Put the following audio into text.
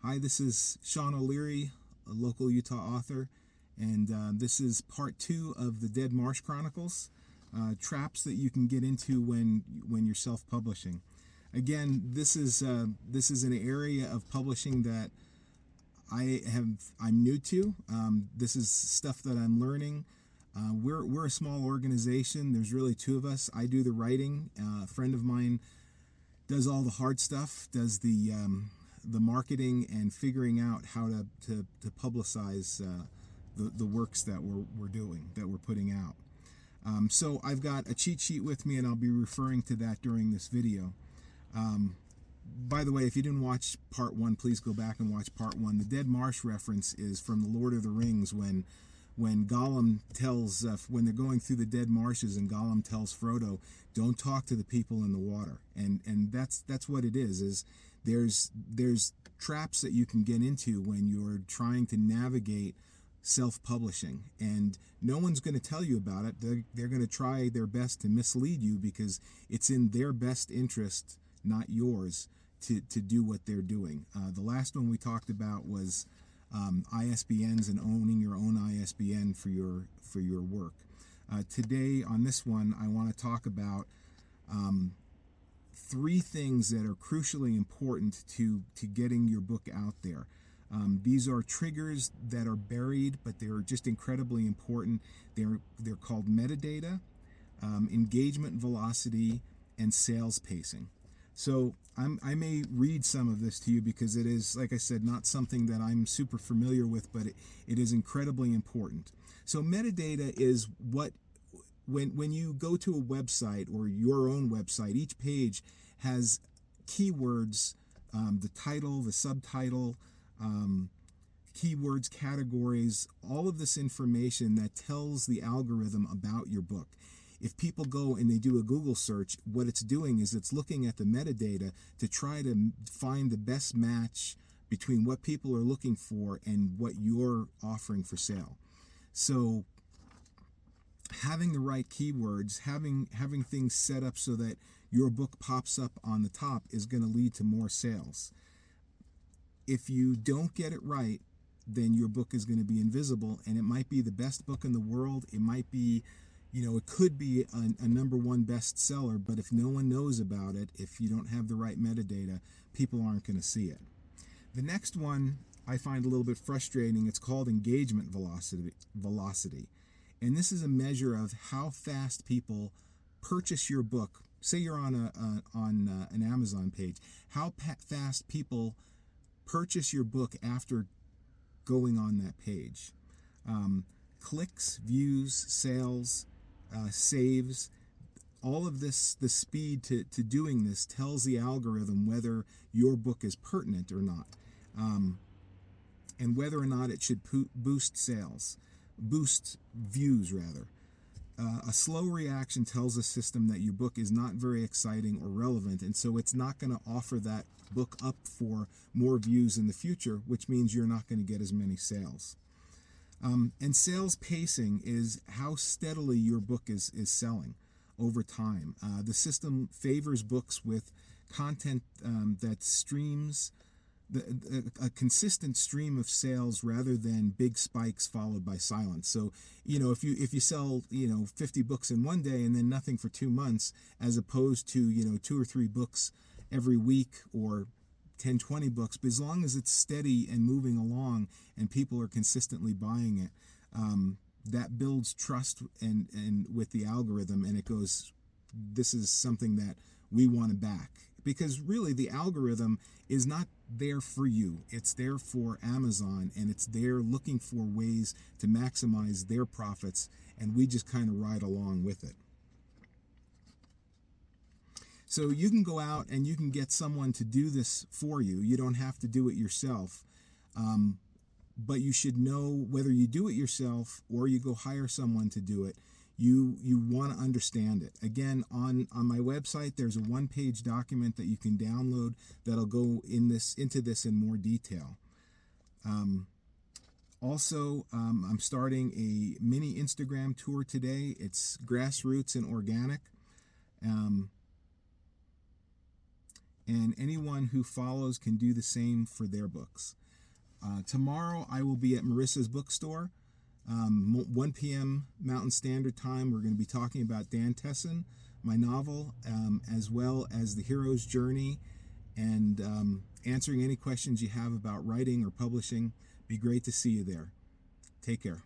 Hi, this is Sean O'Leary, a local Utah author, and this is part 2 of the Dead Marsh Chronicles, traps that you can get into when you're self-publishing. Again, this is an area of publishing that I'm new to. This is stuff that I'm learning. We're a small organization. There's really 2 of us. I do the writing. A friend of mine does all the hard stuff, does the marketing and figuring out how to publicize the works that we're doing, that we're putting out. So I've got a cheat sheet with me, and I'll be referring to that during this video. By the way, if you didn't watch part 1, please go back and watch part 1. The Dead Marsh reference is from the Lord of the Rings when Gollum tells, when they're going through the dead marshes, and Gollum tells Frodo, don't talk to the people in the water. And that's what it is there's traps that you can get into when you're trying to navigate self-publishing, and no one's going to tell you about it. They're going to try their best to mislead you because it's in their best interest, not yours, to do what they're doing. The last one we talked about was ISBNs and owning your own ISBN for your work. Today on this one, I want to talk about 3 things that are crucially important to getting your book out there. These are triggers that are buried, but they're just incredibly important. They're called metadata, engagement velocity, and sales pacing. So I may read some of this to you because it is, like I said, not something that I'm super familiar with, but it is incredibly important. So metadata is what, when you go to a website or your own website, each page has keywords, the title, the subtitle, keywords, categories, all of this information that tells the algorithm about your book. If people go and they do a Google search, what it's doing is it's looking at the metadata to try to find the best match between what people are looking for and what you're offering for sale. So having the right keywords, having things set up so that your book pops up on the top is going to lead to more sales. If you don't get it right, then your book is going to be invisible, and it might be the best book in the world. It might be, it could be a #1 bestseller, but if no one knows about it, if you don't have the right metadata, people aren't going to see it. The next one I find a little bit frustrating. It's called engagement velocity. And this is a measure of how fast people purchase your book. Say you're on an Amazon page. How fast people purchase your book after going on that page. Clicks, views, sales, saves, all of this, the speed to doing this tells the algorithm whether your book is pertinent or not, and whether or not it should boost views rather. A slow reaction tells the system that your book is not very exciting or relevant, and so it's not going to offer that book up for more views in the future, which means you're not going to get as many sales. And sales pacing is how steadily your book is selling over time. The system favors books with content that streams a consistent stream of sales rather than big spikes followed by silence. So, if you sell 50 books in one day and then nothing for 2 months, as opposed to 2 or 3 books every week, or 10, 20 books, but as long as it's steady and moving along and people are consistently buying it, that builds trust and with the algorithm, and it goes, this is something that we want to back. Because really the algorithm is not there for you. It's there for Amazon, and it's there looking for ways to maximize their profits, and we just kind of ride along with it. So you can go out and you can get someone to do this for you. You don't have to do it yourself. But you should know, whether you do it yourself or you go hire someone to do it, you want to understand it. Again, on my website, there's a 1-page document that you can download that'll go into this in more detail. Also, I'm starting a mini Instagram tour today. It's grassroots and organic. and anyone who follows can do the same for their books. Tomorrow I will be at Marissa's bookstore, 1 p.m. Mountain Standard Time. We're going to be talking about Dan Tesson, my novel, as well as The Hero's Journey, and answering any questions you have about writing or publishing. Be great to see you there. Take care.